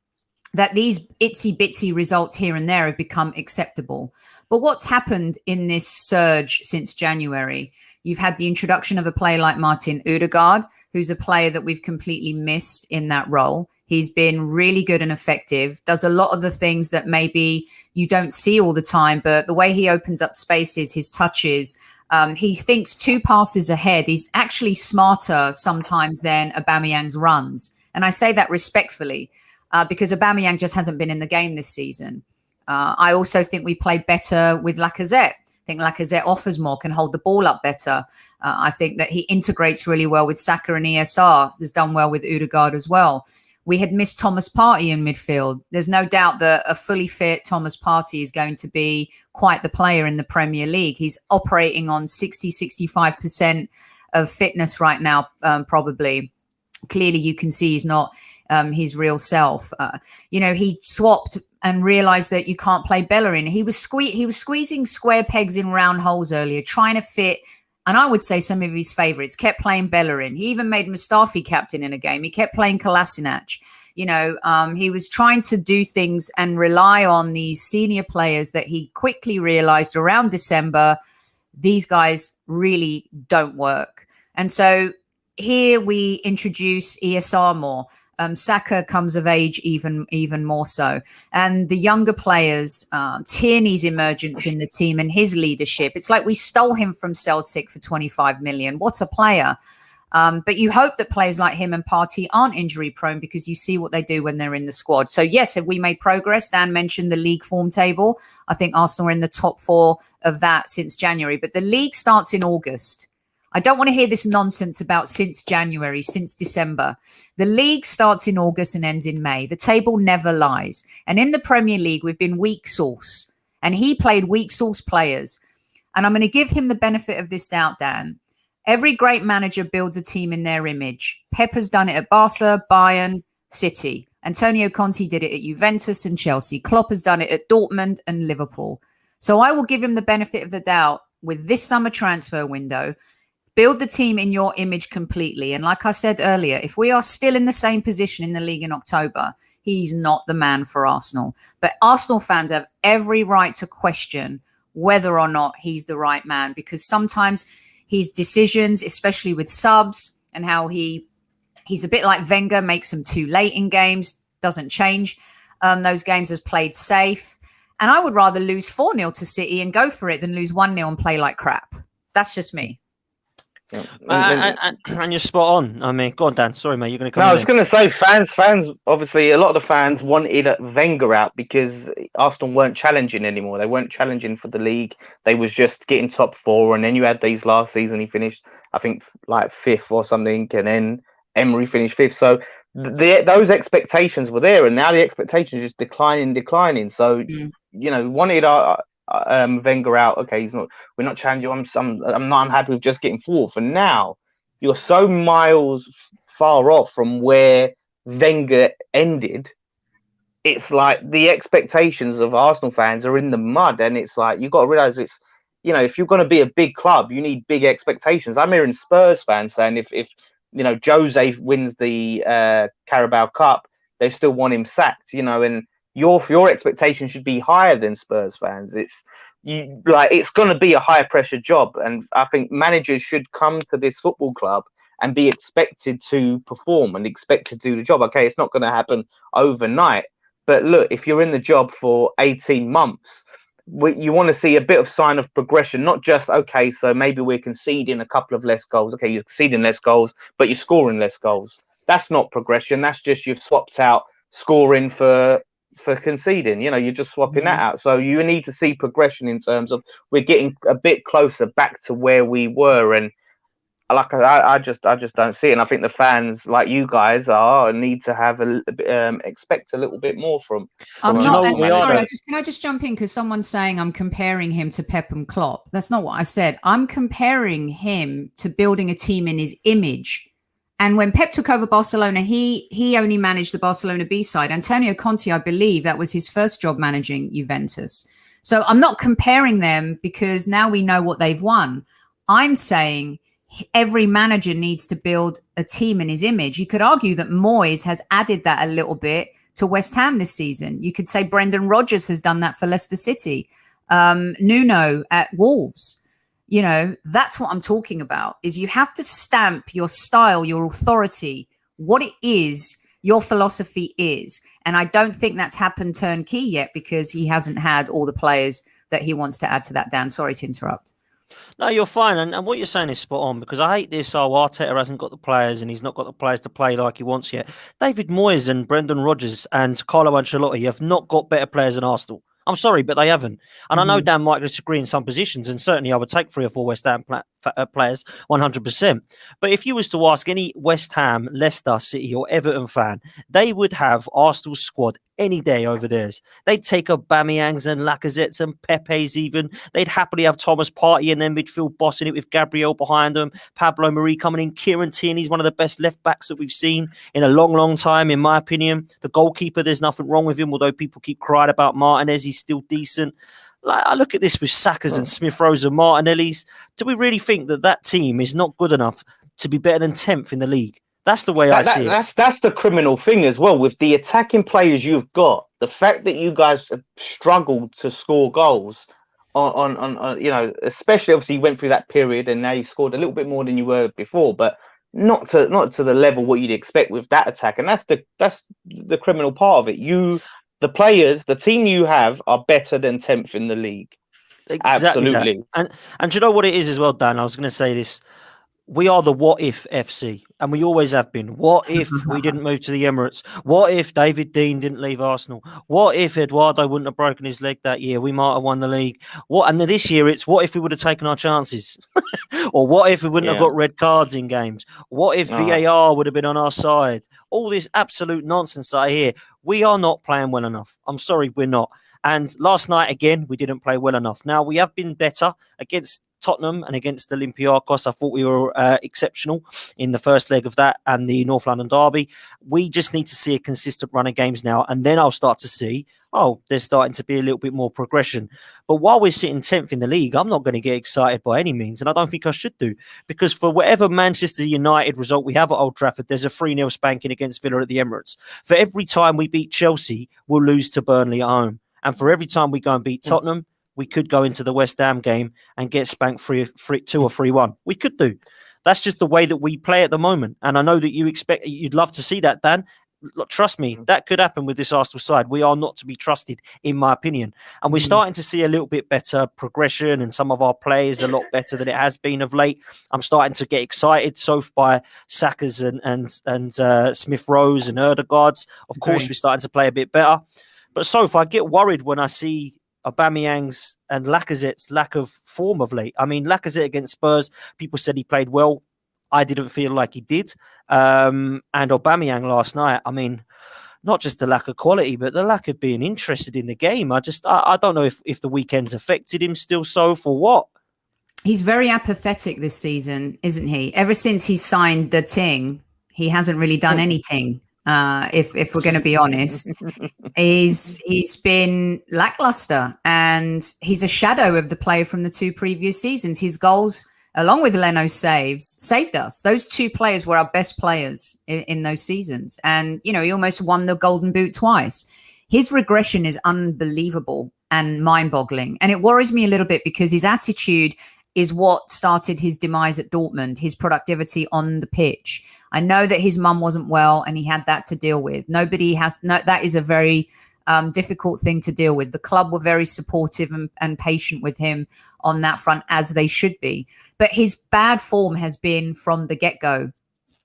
that these itsy bitsy results here and there have become acceptable. But what's happened in this surge since January? You've had the introduction of a player like Martin Odegaard, who's a player that we've completely missed in that role. He's been really good and effective, does a lot of the things that maybe you don't see all the time, but the way he opens up spaces, his touches, he thinks 2 passes ahead. He's actually smarter sometimes than Aubameyang's runs. And I say that respectfully because Aubameyang just hasn't been in the game this season. I also think we play better with Lacazette. I think Lacazette offers more, can hold the ball up better. I think that he integrates really well with Saka and ESR, has done well with Odegaard as well. We had missed Thomas Partey in midfield. There's no doubt that a fully fit Thomas Partey is going to be quite the player in the Premier League. He's operating on 65% of fitness right now, probably. Clearly, you can see he's not his real self. He swapped and realized that you can't play Bellerin. He was squeezing square pegs in round holes earlier, trying to fit. And I would say some of his favourites kept playing Bellerin. He even made Mustafi captain in a game. He kept playing Kolasinac. He was trying to do things and rely on these senior players that he quickly realised around December, these guys really don't work. And so here we introduce ESR more. Saka comes of age even more so. And the younger players, Tierney's emergence in the team and his leadership, it's like we stole him from Celtic for 25 million. What a player. But you hope that players like him and Partey aren't injury prone because you see what they do when they're in the squad. So yes, have we made progress? Dan mentioned the league form table. I think Arsenal are in the top 4 of that since January, but the league starts in August. I don't want to hear this nonsense about since January, since December. The league starts in August and ends in May. The table never lies. And in the Premier League, we've been weak sauce. And he played weak sauce players. And I'm going to give him the benefit of this doubt, Dan. Every great manager builds a team in their image. Pep has done it at Barca, Bayern, City. Antonio Conte did it at Juventus and Chelsea. Klopp has done it at Dortmund and Liverpool. So I will give him the benefit of the doubt with this summer transfer window. Build the team in your image completely. And like I said earlier, if we are still in the same position in the league in October, he's not the man for Arsenal. But Arsenal fans have every right to question whether or not he's the right man, because sometimes his decisions, especially with subs and how he's a bit like Wenger, makes them too late in games, doesn't change those games, has played safe. And I would rather lose 4-0 to City and go for it than lose 1-0 and play like crap. That's just me. Yeah. And you're spot on. I mean, go on, Dan. Sorry, mate. You're going to come in. No, I was going to say fans, obviously, a lot of the fans wanted Wenger out because Arsenal weren't challenging anymore. They weren't challenging for the league. They was just getting top 4. And then you had these last season, he finished, I think, like 5th or something. And then Emery finished 5th. So those expectations were there. And now the expectations are just declining. So, wanted Wenger out. Okay, we're not challenging. I'm happy with just getting 4th. And now you're so miles far off from where Wenger ended. It's like the expectations of Arsenal fans are in the mud, and it's like you got to realize it's if you're going to be a big club, you need big expectations. I'm hearing Spurs fans saying if Jose wins the Carabao Cup, they still want him sacked. And your expectation should be higher than Spurs fans. It's going to be a high pressure job, and I think managers should come to this football club and be expected to perform and expect to do the job. Okay, it's not going to happen overnight, but look, if you're in the job for 18 months, you want to see a bit of sign of progression, not just okay, so maybe we're conceding a couple of less goals. Okay, you're conceding less goals, but you're scoring less goals. That's not progression. That's just you've swapped out scoring for conceding. You're just swapping that out. So you need to see progression in terms of we're getting a bit closer back to where we were. And like I just don't see it. And I think the fans, like you guys are, need to have expect a little bit more from. I'm Do you not. know what we are, Sorry, though? can I just jump in because someone's saying I'm comparing him to Pep and Klopp. That's not what I said. I'm comparing him to building a team in his image. And when Pep took over Barcelona, he only managed the Barcelona B side. Antonio Conte, I believe, that was his first job managing Juventus. So I'm not comparing them because now we know what they've won. I'm saying every manager needs to build a team in his image. You could argue that Moyes has added that a little bit to West Ham this season. You could say Brendan Rodgers has done that for Leicester City. Nuno at Wolves. You know, that's what I'm talking about, is you have to stamp your style, your authority, what it is, your philosophy is. And I don't think that's happened turnkey yet because he hasn't had all the players that he wants to add to that. Dan, sorry to interrupt. No, you're fine. And what you're saying is spot on, because I hate this. Oh, Arteta hasn't got the players and he's not got the players to play like he wants yet. David Moyes and Brendan Rodgers and Carlo Ancelotti have not got better players than Arsenal. I'm sorry, but they haven't. And I know Dan might disagree in some positions, and certainly I would take 3 or 4 West Ham players 100%. But if you was to ask any West Ham, Leicester City or Everton fan, they would have Arsenal's squad any day over theirs. They'd take Aubameyangs and Lacazettes and Pepe's even. They'd happily have Thomas Partey in their midfield bossing it with Gabriel behind them, Pablo Mari coming in, Kieran Tierney's one of the best left backs that we've seen in a long, long time, in my opinion. The goalkeeper, there's nothing wrong with him, although people keep crying about Martinez, he's still decent. Like, I look at this with Saka's and Smith Rowe's and Martinelli's. Do we really think that that team is not good enough to be better than 10th in the league? That's the way I see it. That's the criminal thing as well. With the attacking players you've got, the fact that you guys have struggled to score goals on you know, especially obviously you went through that period and now you've scored a little bit more than you were before, but not to the level what you'd expect with that attack. And that's the criminal part of it. The players, the team you have are better than 10th in the league. Exactly. Absolutely. That. And do you know what it is as well, Dan? I was going to say this. We are the what if FC, and we always have been. What if we didn't move to the Emirates? What if David Dein didn't leave Arsenal? What if Eduardo wouldn't have broken his leg that year? We might have won the league. And this year it's what if we would have taken our chances? Or what if we wouldn't have got red cards in games? What if VAR would have been on our side? All this absolute nonsense I hear. We are not playing well enough. I'm sorry, we're not. And last night, again, we didn't play well enough. Now, we have been better against Tottenham and against Olympiacos. I thought we were exceptional in the first leg of that and the North London derby. We just need to see a consistent run of games now, and then I'll start to see, there's starting to be a little bit more progression. But while we're sitting 10th in the league, I'm not going to get excited by any means, and I don't think I should do, because for whatever Manchester United result we have at Old Trafford, there's a 3-0 spanking against Villa at the Emirates. For every time we beat Chelsea, we'll lose to Burnley at home. And for every time we go and beat Tottenham, we could go into the West Ham game and get spanked 2 or 3-1. We could do. That's just the way that we play at the moment. And I know that you'd love to see that, Dan. Trust me, that could happen with this Arsenal side. We are not to be trusted, in my opinion. And we're starting to see a little bit better progression, and some of our players a lot better than it has been of late. I'm starting to get excited, by Saka's and Smith Rowe's and Erdegaard's. Of course, we're starting to play a bit better. But I get worried when I see Aubameyang's and Lacazette's lack of form of late. I mean, Lacazette against Spurs, people said he played well. I didn't feel like he did. And Aubameyang last night, I mean, not just the lack of quality, but the lack of being interested in the game. I don't know if the weekend's affected him still for what? He's very apathetic this season, isn't he? Ever since he signed the Ting, he hasn't really done anything. If we're going to be honest, he's been lackluster, and he's a shadow of the player from the 2 previous seasons. His goals, along with Leno's saves, saved us. Those 2 players were our best players in those seasons, and he almost won the Golden Boot twice. His regression is unbelievable and mind-boggling, and it worries me a little bit because his attitude is what started his demise at Dortmund, his productivity on the pitch. I know that his mum wasn't well and he had that to deal with. That is a very difficult thing to deal with. The club were very supportive and patient with him on that front, as they should be. But his bad form has been from the get-go.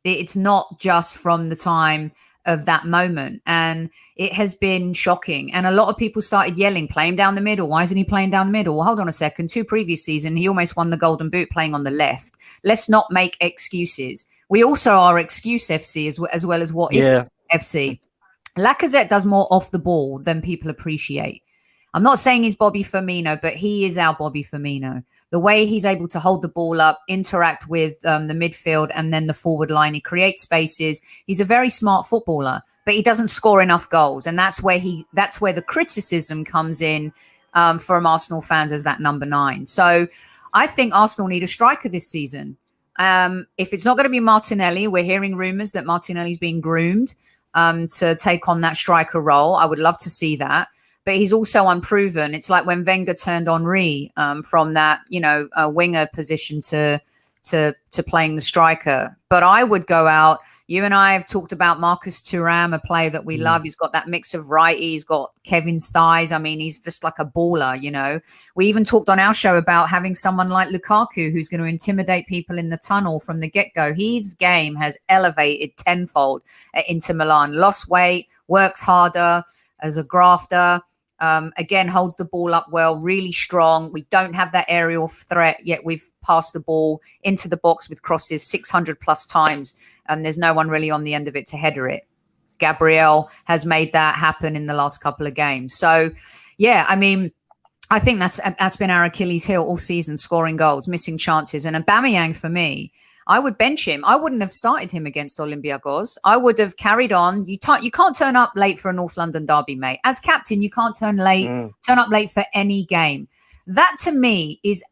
It's not just from the time of that moment, and it has been shocking. And a lot of people started yelling, play him down the middle. Why isn't he playing down the middle? Well, hold on a second. 2 previous season, he almost won the Golden Boot playing on the left. let's not make excuses. We also are excuse FC as well as what if FC. Lacazette does more off the ball than people appreciate. I'm not saying he's Bobby Firmino, but he is our Bobby Firmino. The way he's able to hold the ball up, interact with the midfield and then the forward line, he creates spaces. He's a very smart footballer, but he doesn't score enough goals. And that's where the criticism comes in from Arsenal fans as that number 9. So I think Arsenal need a striker this season. If it's not going to be Martinelli, we're hearing rumours that Martinelli's being groomed to take on that striker role. I would love to see that. But he's also unproven. It's like when Wenger turned Henry from that, winger position to playing the striker. But I would go out. You and I have talked about Marcus Thuram, a player that we love. He's got that mix of righty. He's got Kevin's thighs. I mean, he's just like a baller, We even talked on our show about having someone like Lukaku who's going to intimidate people in the tunnel from the get-go. His game has elevated tenfold at Inter Milan. Lost weight, works harder as a grafter, again, holds the ball up well, really strong. We don't have that aerial threat, yet we've passed the ball into the box with crosses 600 plus times, and there's no one really on the end of it to header it. Gabriel has made that happen in the last couple of games. So, yeah, I mean, I think that's been our Achilles heel all season, scoring goals, missing chances. And Aubameyang, for me, I would bench him. I wouldn't have started him against Olympiacos. I would have carried on. You can't turn up late for a North London derby, mate. As captain, you can't turn up late for any game. That to me is,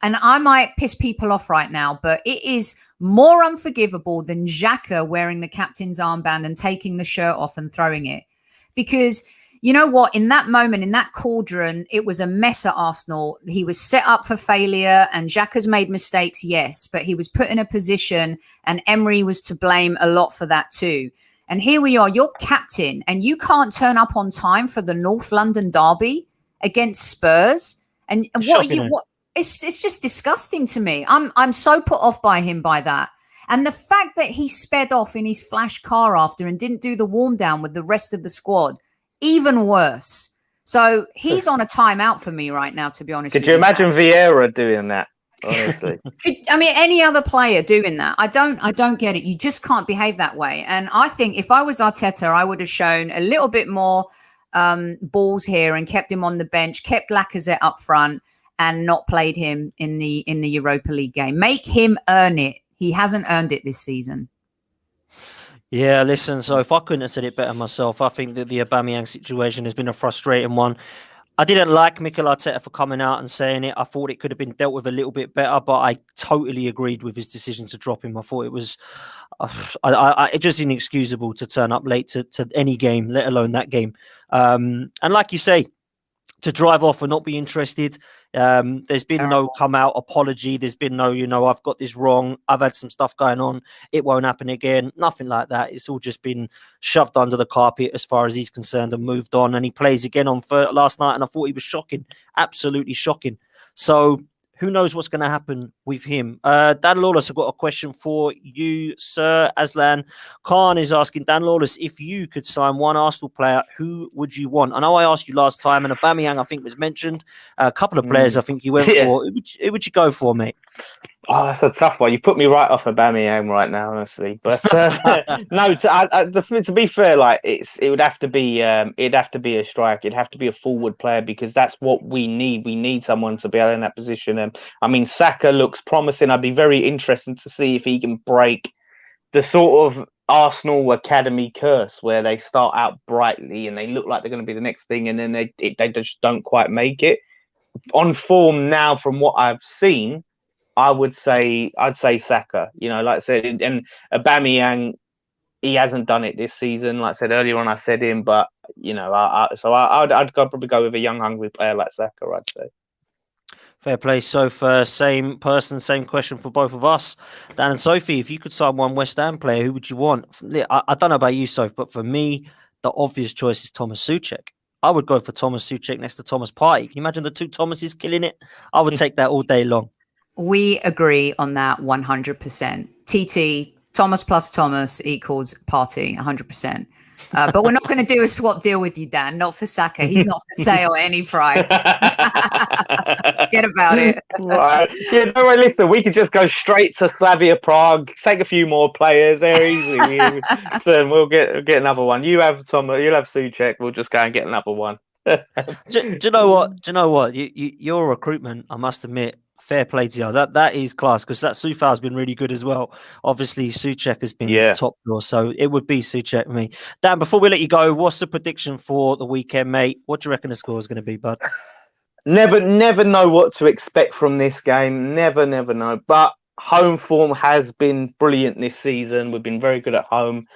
and I might piss people off right now, but it is more unforgivable than Xhaka wearing the captain's armband and taking the shirt off and throwing it. Because you know what? In that moment, in that cauldron, it was a mess at Arsenal. He was set up for failure and Xhaka's made mistakes, yes, but he was put in a position and Emery was to blame a lot for that too. And here we are, you're captain and you can't turn up on time for the North London derby against Spurs. And what are you? What? It's just disgusting to me. I'm so put off by him by that. And the fact that he sped off in his flash car after and didn't do the warm down with the rest of the squad. Even worse. So he's on a timeout for me right now, to be honest. Could you imagine Vieira doing that? Honestly, any other player doing that? I don't get it. You just can't behave that way. And I think if I was Arteta, I would have shown a little bit more balls here and kept him on the bench, kept Lacazette up front, and not played him in the Europa League game. Make him earn it. He hasn't earned it this season. Yeah, listen, so if I couldn't have said it better myself, I think that the Aubameyang situation has been a frustrating one. I didn't like Mikel Arteta for coming out and saying it. I thought it could have been dealt with a little bit better, but I totally agreed with his decision to drop him. I thought it was just inexcusable to turn up late to any game, let alone that game. And like you say, to drive off and not be interested. There's been no come out apology. There's been no, I've got this wrong. I've had some stuff going on. It won't happen again. Nothing like that. It's all just been shoved under the carpet as far as he's concerned and moved on. And he plays again on last night. And I thought he was shocking. Absolutely shocking. So who knows what's going to happen with him? Dan Lawless, I've got a question for you, sir. Aslan Khan is asking, Dan Lawless, if you could sign one Arsenal player, who would you want? I know I asked you last time, and Aubameyang, I think, was mentioned. A couple of players I think you went for. Who would you go for, mate? Oh, that's a tough one. You put me right off Aubameyang right now, honestly. But no, to be fair, like it would have to be a strike. It'd have to be a forward player because that's what we need. We need someone to be in that position. And I mean, Saka looks promising. I'd be very interested to see if he can break the sort of Arsenal academy curse where they start out brightly and they look like they're going to be the next thing, and then they just don't quite make it. On form now, from what I've seen, I'd say Saka. Like I said, and Aubameyang, he hasn't done it this season. Like I said earlier on, I said him, but I'd probably go with a young, hungry player like Saka. I'd say. Fair play. So for same person, same question for both of us, Dan and Sophie. If you could sign one West Ham player, who would you want? I don't know about you, Soph, but for me, the obvious choice is Thomas Souček. I would go for Thomas Souček next to Thomas Partey. Can you imagine the two Thomases killing it? I would take that all day long. We agree on that 100%. TT, Thomas plus Thomas equals Partey, 100%. But we're not going to do a swap deal with you, Dan. Not for Saka. He's not for sale at any price. Get about it. Right. Yeah, no, right, listen, we could just go straight to Slavia Prague, take a few more players there easily. So we'll get another one. You have Tom, you'll have Souček. We'll just go and get another one. Do you know what? Do you know what? Your recruitment, I must admit, fair play to you. That is class, because that Soufal has been really good as well. Obviously, Souček has been top draw, so it would be Souček for me. Dan, before we let you go, what's the prediction for the weekend, mate? What do you reckon the score is going to be, bud? Never know what to expect from this game. Never know. But home form has been brilliant this season. We've been very good at home.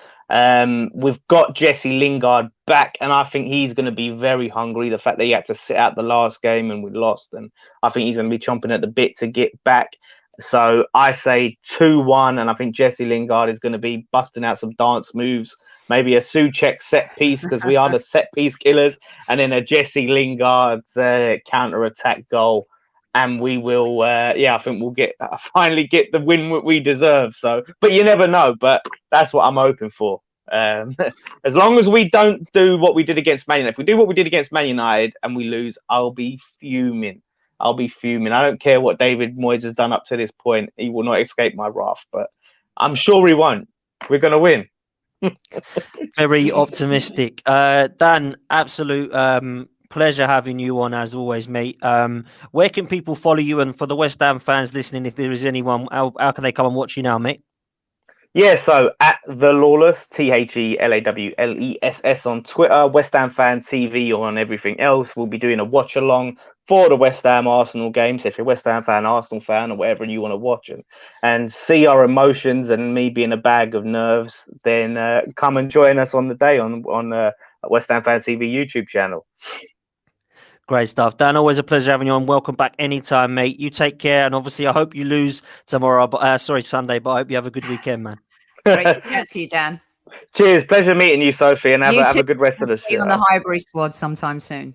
We've got Jesse Lingard back, and I think he's going to be very hungry. The fact that he had to sit out the last game and we lost, and I think he's going to be chomping at the bit to get back. So I say 2-1, and I think Jesse Lingard is going to be busting out some dance moves, maybe a Souček set piece, because we are the set piece killers, and then a Jesse Lingard counter attack goal. And we will, I think we'll finally get the win we deserve. So, but you never know. But that's what I'm hoping for. As long as we don't do what we did against Man United. If we do what we did against Man United and we lose, I'll be fuming. I don't care what David Moyes has done up to this point. He will not escape my wrath. But I'm sure he won't. We're going to win. Very optimistic. Dan, absolute pleasure having you on as always, mate. Where can people follow you? And for the West Ham fans listening, if there is anyone, how can they come and watch you now, mate? Yeah, so at The Lawless, TheLawless on Twitter, West Ham Fan TV on everything else. We'll be doing a watch along for the West Ham Arsenal game. So if you're a West Ham fan, Arsenal fan, or whatever, and you want to watch it and see our emotions and me being a bag of nerves, then come and join us on the day on West Ham Fan TV YouTube channel. Great stuff. Dan, always a pleasure having you on. Welcome back anytime, mate. You take care. And obviously, I hope you lose tomorrow, Sunday, but I hope you have a good weekend, man. Great to chat to you, Dan. Cheers. Pleasure meeting you, Sophie, and have a good rest of the show. See you on the Highbury squad sometime soon.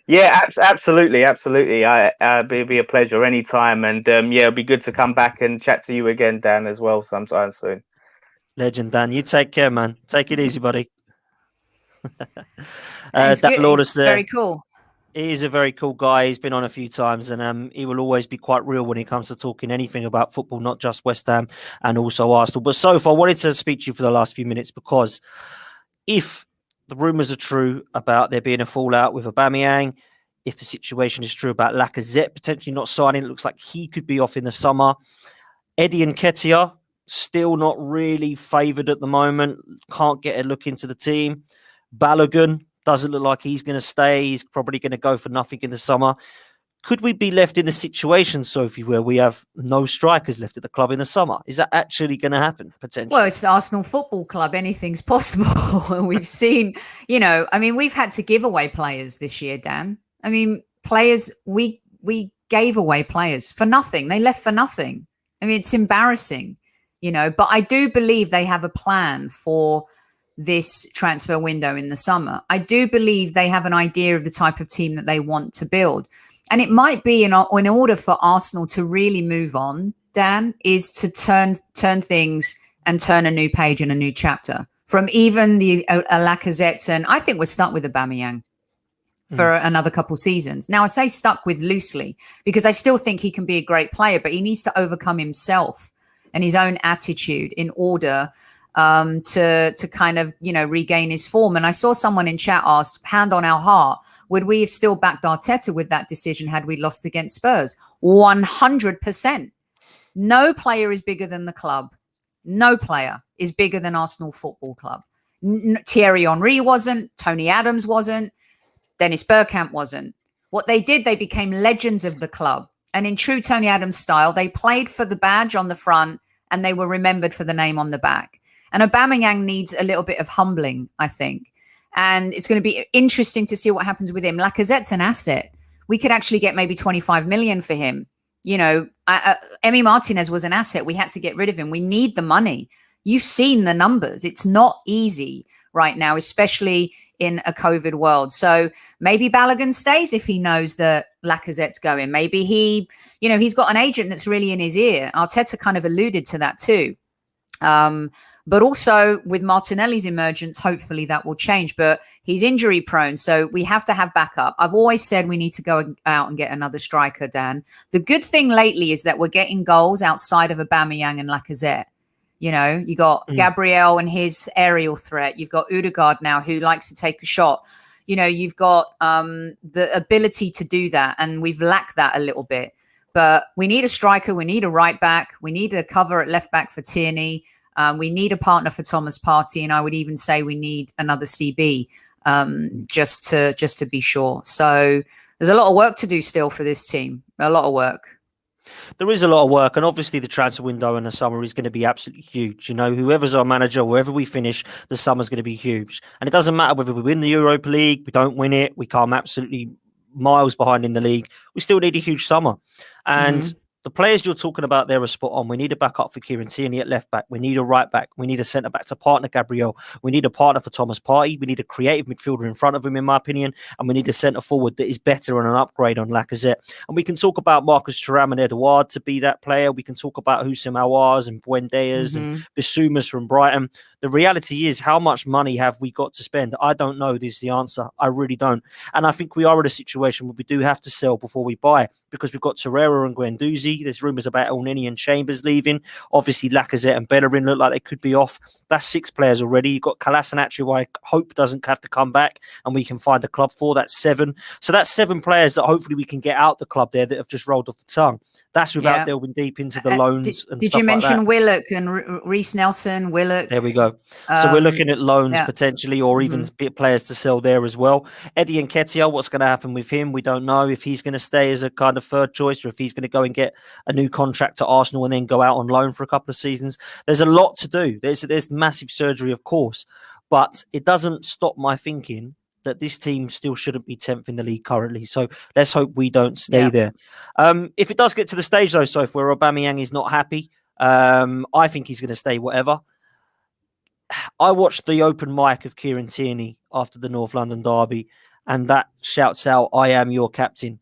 Yeah, absolutely. It'd be a pleasure anytime. And it'll be good to come back and chat to you again, Dan, as well sometime soon. Legend, Dan. You take care, man. Take it easy, buddy. He's very cool. He is a very cool guy. He's been on a few times, and he will always be quite real when it comes to talking anything about football, not just West Ham and also Arsenal. But so far, I wanted to speak to you for the last few minutes, because if the rumours are true about there being a fallout with Aubameyang, if the situation is true about Lacazette potentially not signing, it looks like he could be off in the summer. Eddie Nketiah, still not really favoured at the moment. Can't get a look into the team. Balogun doesn't look like he's going to stay. He's probably going to go for nothing in the summer. Could we be left in a situation, Sophie, where we have no strikers left at the club in the summer? Is that actually going to happen, potentially? Well, it's Arsenal Football Club. Anything's possible. And we've seen, we've had to give away players this year, Dan. I mean, players, we gave away players for nothing. They left for nothing. I mean, it's embarrassing, but I do believe they have a plan for this transfer window in the summer. I do believe they have an idea of the type of team that they want to build. And it might be in order for Arsenal to really move on, Dan, is to turn things and turn a new page and a new chapter from even the Lacazette. And I think we're stuck with Aubameyang for another couple seasons. Now, I say stuck with loosely because I still think he can be a great player, but he needs to overcome himself and his own attitude in order to kind of, regain his form. And I saw someone in chat ask, hand on our heart, would we have still backed Arteta with that decision had we lost against Spurs? 100%. No player is bigger than the club. No player is bigger than Arsenal Football Club. Thierry Henry wasn't. Tony Adams wasn't. Dennis Bergkamp wasn't. What they did, they became legends of the club. And in true Tony Adams style, they played for the badge on the front and they were remembered for the name on the back. And Aubameyang needs a little bit of humbling, I think. And it's going to be interesting to see what happens with him. Lacazette's an asset. We could actually get maybe 25 million for him. Emi Martinez was an asset. We had to get rid of him. We need the money. You've seen the numbers. It's not easy right now, especially in a COVID world. So maybe Balogun stays if he knows that Lacazette's going. Maybe he's got an agent that's really in his ear. Arteta kind of alluded to that too. But also with Martinelli's emergence, hopefully that will change. But he's injury prone, so we have to have backup. I've always said we need to go out and get another striker, Dan. The good thing lately is that we're getting goals outside of Aubameyang and Lacazette. You know, you got Gabriel and his aerial threat. You've got Odegaard now, who likes to take a shot. You know, you've got the ability to do that, and we've lacked that a little bit. But we need a striker. We need a right back. We need a cover at left back for Tierney. We need a partner for Thomas Partey, and I would even say we need another CB just to be sure. So there's a lot of work to do still for this team. A lot of work. There is a lot of work, and obviously the transfer window in the summer is going to be absolutely huge. You know, whoever's our manager, wherever we finish, the summer's going to be huge. And it doesn't matter whether we win the Europa League, we don't win it, we come absolutely miles behind in the league. We still need a huge summer. And the players you're talking about there are spot on. We need a backup for Kieran Tierney at left back. We need a right back. We need a centre back to partner Gabriel. We need a partner for Thomas Partey. We need a creative midfielder in front of him, in my opinion. And we need a centre forward that is better and an upgrade on Lacazette. And we can talk about Marcus Thuram and Edouard to be that player. We can talk about Houssem Aouars and Buendias and Bissoumas from Brighton. The reality is, how much money have we got to spend? I don't know. This is the answer. I really don't. And I think we are in a situation where we do have to sell before we buy, because we've got Torreira and Guendouzi. There's rumours about Elneny and Chambers leaving. Obviously, Lacazette and Bellerin look like they could be off. That's 6 players already. You've got Kolasinac, who I hope doesn't have to come back and we can find a club for. That's 7. So that's 7 players that hopefully we can get out the club there that have just rolled off the tongue. That's without delving deep into the loans and did stuff you mention like that. Willock and Reece Nelson? Willock. There we go. So we're looking at loans potentially, or even players to sell there as well. Eddie Nketiah, what's going to happen with him? We don't know if he's going to stay as a kind of third choice or if he's going to go and get a new contract to Arsenal and then go out on loan for a couple of seasons. There's a lot to do. There's massive surgery, of course, but it doesn't stop my thinking that this team still shouldn't be 10th in the league currently. So let's hope we don't stay there. If it does get to the stage, though, Soph, where Aubameyang is not happy, I think he's going to stay whatever. I watched the open mic of Kieran Tierney after the North London derby, and that shouts out, "I am your captain."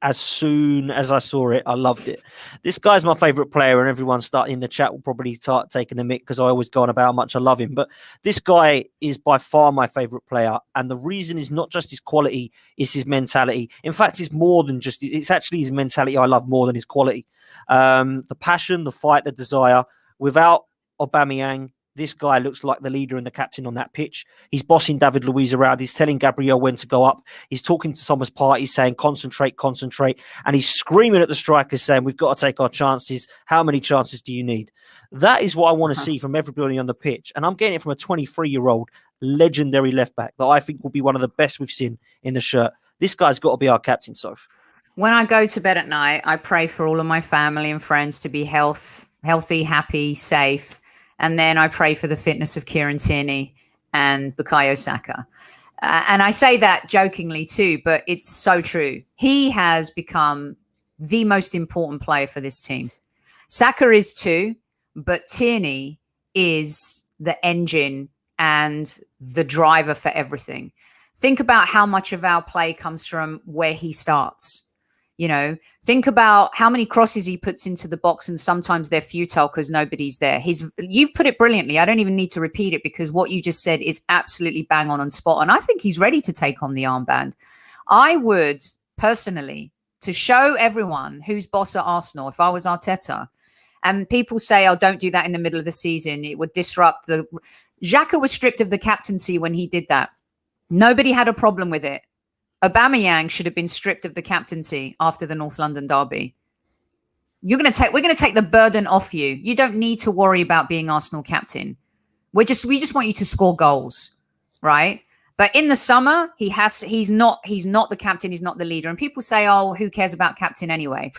As soon as I saw it, I loved it. This guy's my favourite player, and everyone in the chat will probably start taking the mick because I always go on about how much I love him. But this guy is by far my favourite player, and the reason is not just his quality, it's his mentality. In fact, it's more than just, it's actually his mentality I love more than his quality. The passion, the fight, the desire. Without Aubameyang, this guy looks like the leader and the captain on that pitch. He's bossing David Luiz around. He's telling Gabriel when to go up. He's talking to Thomas Partey, saying, concentrate, concentrate. And he's screaming at the strikers, saying, we've got to take our chances. How many chances do you need? That is what I want to see from everybody on the pitch. And I'm getting it from a 23-year-old legendary left back that I think will be one of the best we've seen in the shirt. This guy's got to be our captain, Soph. When I go to bed at night, I pray for all of my family and friends to be healthy, happy, safe. And then I pray for the fitness of Kieran Tierney and Bukayo Saka. And I say that jokingly too, but it's so true. He has become the most important player for this team. Saka is too, but Tierney is the engine and the driver for everything. Think about how much of our play comes from where he starts. You know, think about how many crosses he puts into the box, and sometimes they're futile because nobody's there. You've put it brilliantly. I don't even need to repeat it because what you just said is absolutely bang on and spot on. I think he's ready to take on the armband. I would personally, to show everyone who's boss at Arsenal, if I was Arteta, and people say, oh, don't do that in the middle of the season. It would disrupt the... Xhaka was stripped of the captaincy when he did that. Nobody had a problem with it. Aubameyang should have been stripped of the captaincy after the North London derby. We're going to take the burden off you. You don't need to worry about being Arsenal captain. We just want you to score goals, right? But in the summer, he's not the captain, he's not the leader. And people say, oh, who cares about captain anyway?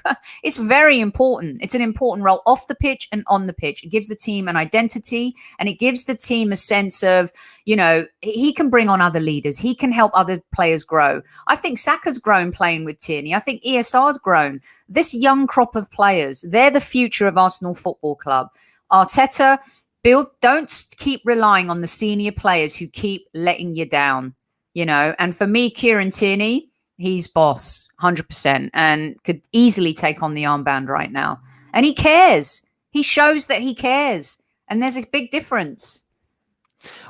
It's very important. It's an important role off the pitch and on the pitch. It gives the team an identity, and it gives the team a sense of, you know, he can bring on other leaders. He can help other players grow. I think Saka's grown playing with Tierney. I think ESR's grown. This young crop of players, they're the future of Arsenal Football Club. Arteta, don't keep relying on the senior players who keep letting you down, you know. And for me, Kieran Tierney, he's boss, 100%, and could easily take on the armband right now. And he cares. He shows that he cares. And there's a big difference.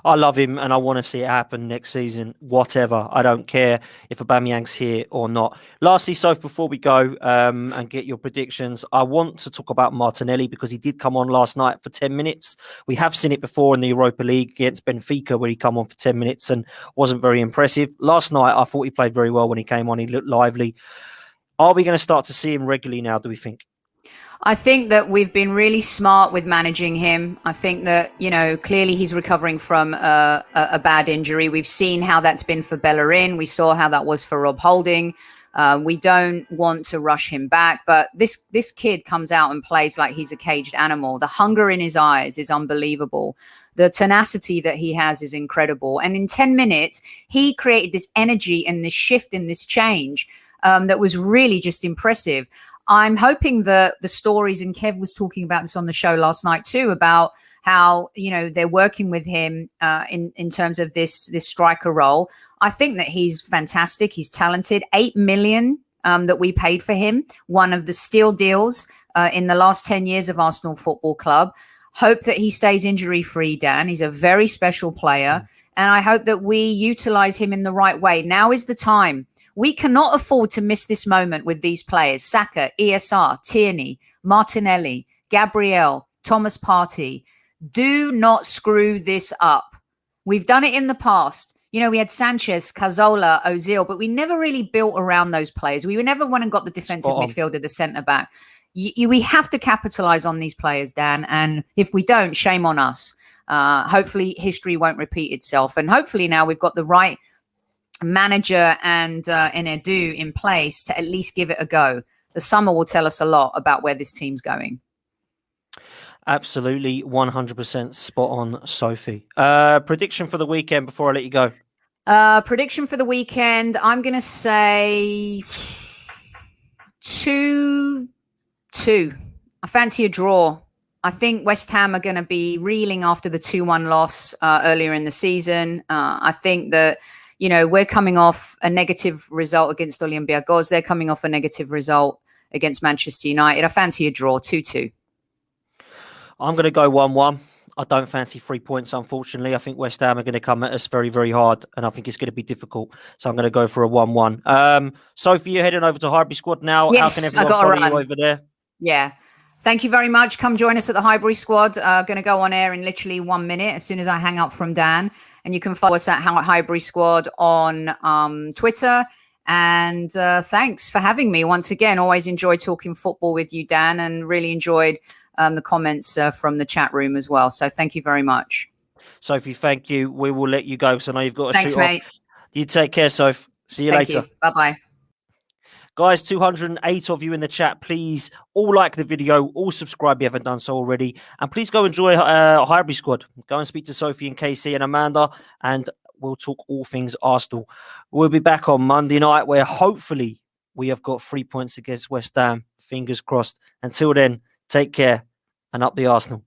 I love him and I want to see it happen next season, whatever. I don't care if Aubameyang's here or not. Lastly, Soph, before we go and get your predictions, I want to talk about Martinelli because he did come on last night for 10 minutes. We have seen it before in the Europa League against Benfica where he come on for 10 minutes and wasn't very impressive. Last night, I thought he played very well when he came on. He looked lively. Are we going to start to see him regularly now, do we think? I think that we've been really smart with managing him. I think that, clearly he's recovering from a bad injury. We've seen how that's been for Bellerin. We saw how that was for Rob Holding. We don't want to rush him back, but this kid comes out and plays like he's a caged animal. The hunger in his eyes is unbelievable. The tenacity that he has is incredible. And in 10 minutes, he created this energy and this shift and this change that was really just impressive. I'm hoping that the stories, and Kev was talking about this on the show last night too, about how, they're working with him in terms of this striker role. I think that he's fantastic. He's talented. 8 million that we paid for him. One of the steal deals in the last 10 years of Arsenal Football Club. Hope that he stays injury free, Dan. He's a very special player. And I hope that we utilize him in the right way. Now is the time. We cannot afford to miss this moment with these players. Saka, ESR, Tierney, Martinelli, Gabriel, Thomas Partey. Do not screw this up. We've done it in the past. We had Sanchez, Cazorla, Ozil, but we never really built around those players. We never went and got the defensive midfielder, the centre-back. We have to capitalize on these players, Dan. And if we don't, shame on us. Hopefully history won't repeat itself. And hopefully now we've got the right manager and Edu in place to at least give it a go. The summer will tell us a lot about where this team's going. Absolutely 100% spot on, Sophie. Prediction for the weekend before I let you go. Prediction for the weekend, I'm going to say 2-2. I fancy a draw. I think West Ham are going to be reeling after the 2-1 loss earlier in the season. I think that we're coming off a negative result against Olympiacos. They're coming off a negative result against Manchester United. I fancy a draw, 2-2. I'm going to go 1-1. I don't fancy 3 points, unfortunately. I think West Ham are going to come at us very, very hard, and I think it's going to be difficult. So I'm going to go for a 1-1. Sophie, you're heading over to Highbury Squad now. Yes, how can everyone follow you over there? Yeah. Thank you very much. Come join us at the Highbury Squad. Going to go on air in literally 1 minute as soon as I hang up from Dan. And you can follow us at Highbury Squad on Twitter. And thanks for having me once again. Always enjoy talking football with you, Dan, and really enjoyed the comments from the chat room as well. So thank you very much. Sophie, thank you. We will let you go because I know you've got to Thanks, shoot mate. off. You take care, Soph. See you later. Bye-bye. Guys, 208 of you in the chat. Please all like the video, all subscribe if you haven't done so already. And please go enjoy Highbury Squad. Go and speak to Sophie and Casey and Amanda, and we'll talk all things Arsenal. We'll be back on Monday night where hopefully we have got 3 points against West Ham. Fingers crossed. Until then, take care and up the Arsenal.